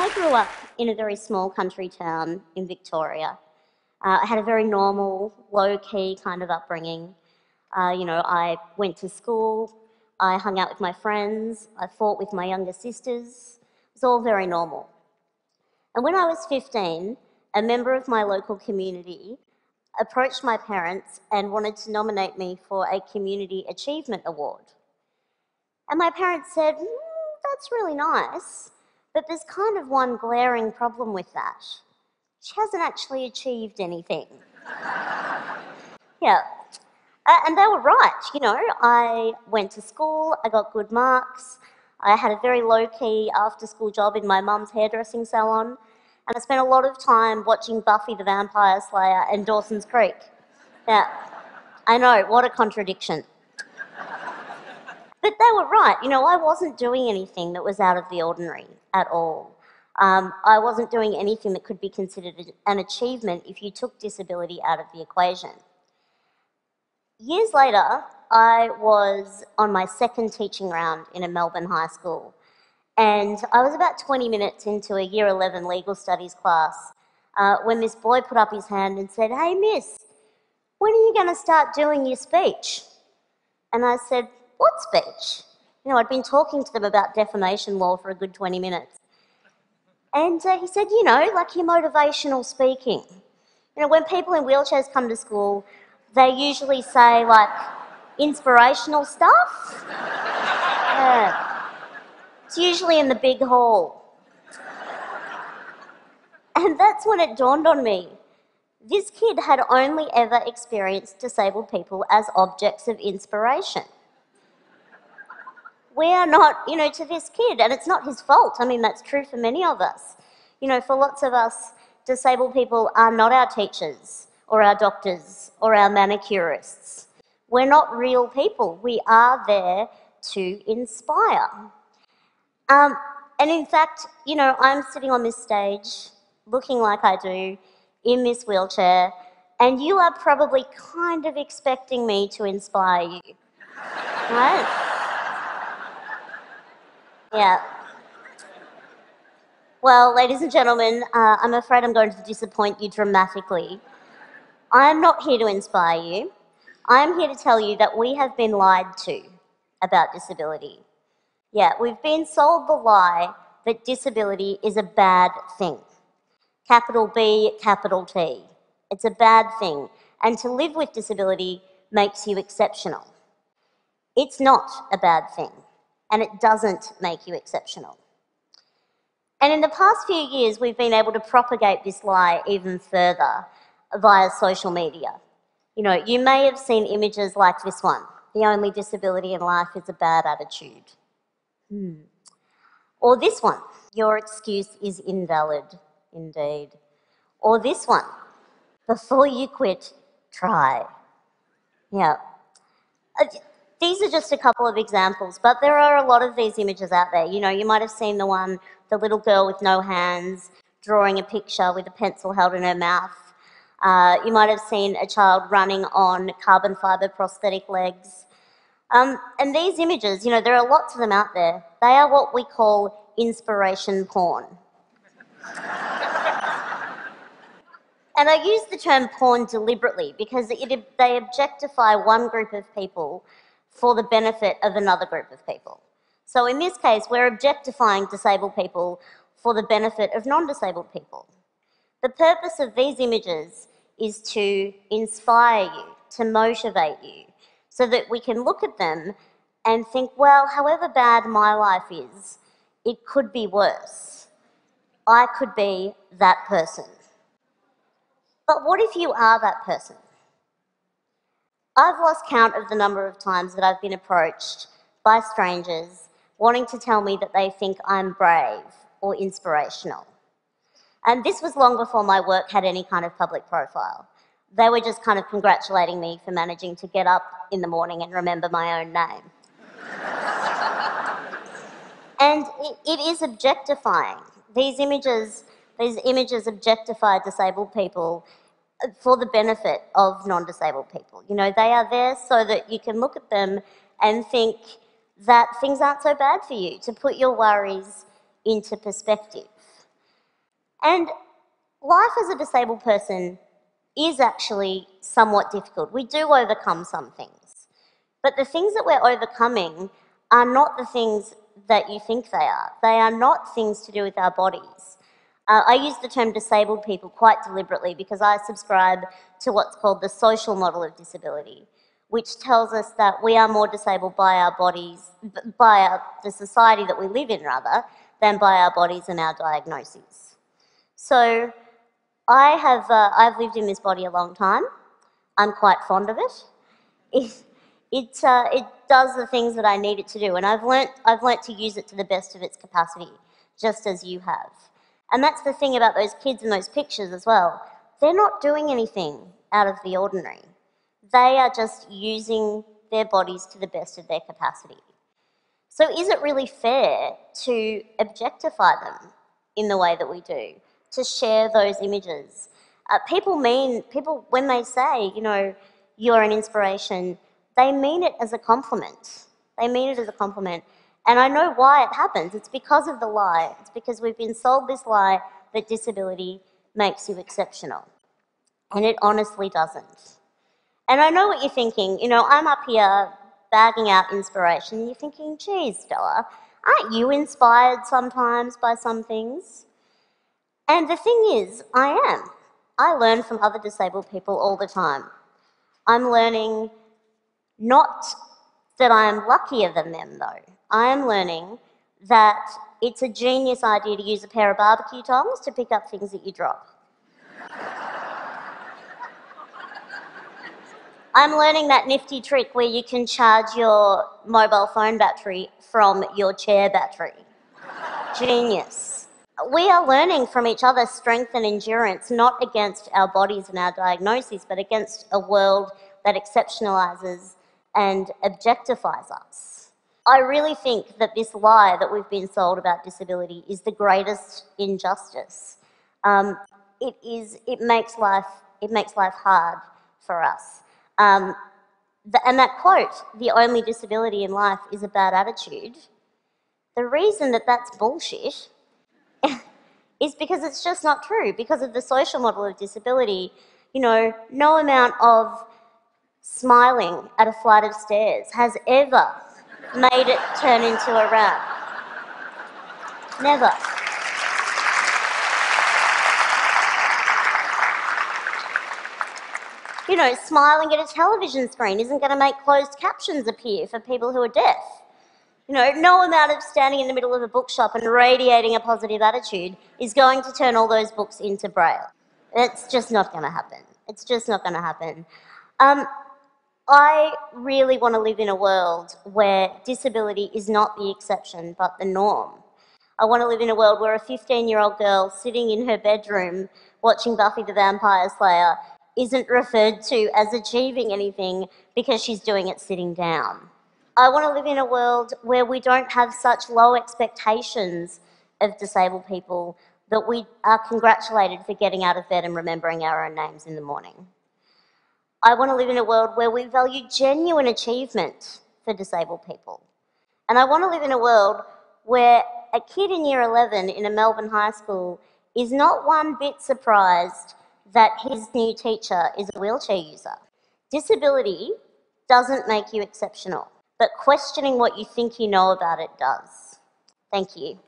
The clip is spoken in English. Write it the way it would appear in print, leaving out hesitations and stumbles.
I grew up in a very small country town in Victoria. I had a very normal, low-key kind of upbringing. I went to school, I hung out with my friends, I fought with my younger sisters. It was all very normal. And when I was 15, a member of my local community approached my parents and wanted to nominate me for a Community Achievement Award. And my parents said, that's really nice, but there's kind of one glaring problem with that. She hasn't actually achieved anything. Yeah. And they were right, I went to school, I got good marks, I had a very low-key after-school job in my mum's hairdressing salon, and I spent a lot of time watching Buffy the Vampire Slayer and Dawson's Creek. Yeah, I know, what a contradiction. But they were right, I wasn't doing anything that was out of the ordinary at all. I wasn't doing anything that could be considered an achievement if you took disability out of the equation. Years later, I was on my second teaching round in a Melbourne high school, and I was about 20 minutes into a Year 11 legal studies class when this boy put up his hand and said, "Hey miss, when are you going to start doing your speech?" And I said, "What speech?" I'd been talking to them about defamation law for a good 20 minutes. And he said, like your motivational speaking. When people in wheelchairs come to school, they usually say, like, inspirational stuff. Yeah. It's usually in the big hall. And that's when it dawned on me. This kid had only ever experienced disabled people as objects of inspiration. We are not, to this kid, and it's not his fault. I mean, that's true for many of us. For lots of us, disabled people are not our teachers or our doctors or our manicurists. We're not real people. We are there to inspire. And in fact, I'm sitting on this stage looking like I do in this wheelchair, and you are probably kind of expecting me to inspire you, right? Yeah. Well, ladies and gentlemen, I'm afraid I'm going to disappoint you dramatically. I'm not here to inspire you. I'm here to tell you that we have been lied to about disability. Yeah, we've been sold the lie that disability is a bad thing. Capital B, capital T. It's a bad thing, and to live with disability makes you exceptional. It's not a bad thing, and it doesn't make you exceptional. And in the past few years, we've been able to propagate this lie even further via social media. You may have seen images like this one: the only disability in life is a bad attitude. Or this one: your excuse is invalid, indeed. Or this one: before you quit, try. Yeah. These are just a couple of examples, but there are a lot of these images out there. You might have seen the little girl with no hands drawing a picture with a pencil held in her mouth. You might have seen a child running on carbon fibre prosthetic legs. And these images, there are lots of them out there. They are what we call inspiration porn. And I use the term porn deliberately because they objectify one group of people for the benefit of another group of people. So in this case, we're objectifying disabled people for the benefit of non-disabled people. The purpose of these images is to inspire you, to motivate you, so that we can look at them and think, well, however bad my life is, it could be worse. I could be that person. But what if you are that person? I've lost count of the number of times that I've been approached by strangers wanting to tell me that they think I'm brave or inspirational. And this was long before my work had any kind of public profile. They were just kind of congratulating me for managing to get up in the morning and remember my own name. And it is objectifying. These images objectify disabled people for the benefit of non-disabled people. They are there so that you can look at them and think that things aren't so bad for you, to put your worries into perspective. And life as a disabled person is actually somewhat difficult. We do overcome some things. But the things that we're overcoming are not the things that you think they are. They are not things to do with our bodies. I use the term disabled people quite deliberately because I subscribe to what's called the social model of disability, which tells us that we are more disabled by our bodies, the society that we live in rather, than by our bodies and our diagnoses. So I've lived in this body a long time. I'm quite fond of it. It does the things that I need it to do, and I've learnt to use it to the best of its capacity, just as you have. And that's the thing about those kids in those pictures as well. They're not doing anything out of the ordinary. They are just using their bodies to the best of their capacity. So is it really fair to objectify them in the way that we do, to share those images? People, when they say, you know, you're an inspiration, they mean it as a compliment. They mean it as a compliment. And I know why it happens. It's because of the lie. It's because we've been sold this lie that disability makes you exceptional. And it honestly doesn't. And I know what you're thinking. You know, I'm up here bagging out inspiration, and you're thinking, geez, Stella, aren't you inspired sometimes by some things? And the thing is, I am. I learn from other disabled people all the time. I'm learning not that I'm luckier than them, though. I am learning that it's a genius idea to use a pair of barbecue tongs to pick up things that you drop. I'm learning that nifty trick where you can charge your mobile phone battery from your chair battery. Genius. We are learning from each other strength and endurance, not against our bodies and our diagnoses, but against a world that exceptionalizes and objectifies us. I really think that this lie that we've been sold about disability is the greatest injustice. It makes life hard for us. And that quote, "the only disability in life is a bad attitude," the reason that that's bullshit is because it's just not true. Because of the social model of disability, you know, no amount of smiling at a flight of stairs has ever made it turn into a rap. Never. You know, smiling at a television screen isn't going to make closed captions appear for people who are deaf. You know, no amount of standing in the middle of a bookshop and radiating a positive attitude is going to turn all those books into Braille. It's just not going to happen. It's just not going to happen. I really want to live in a world where disability is not the exception but the norm. I want to live in a world where a 15-year-old girl sitting in her bedroom watching Buffy the Vampire Slayer isn't referred to as achieving anything because she's doing it sitting down. I want to live in a world where we don't have such low expectations of disabled people that we are congratulated for getting out of bed and remembering our own names in the morning. I want to live in a world where we value genuine achievement for disabled people. And I want to live in a world where a kid in year 11 in a Melbourne high school is not one bit surprised that his new teacher is a wheelchair user. Disability doesn't make you exceptional, but questioning what you think you know about it does. Thank you.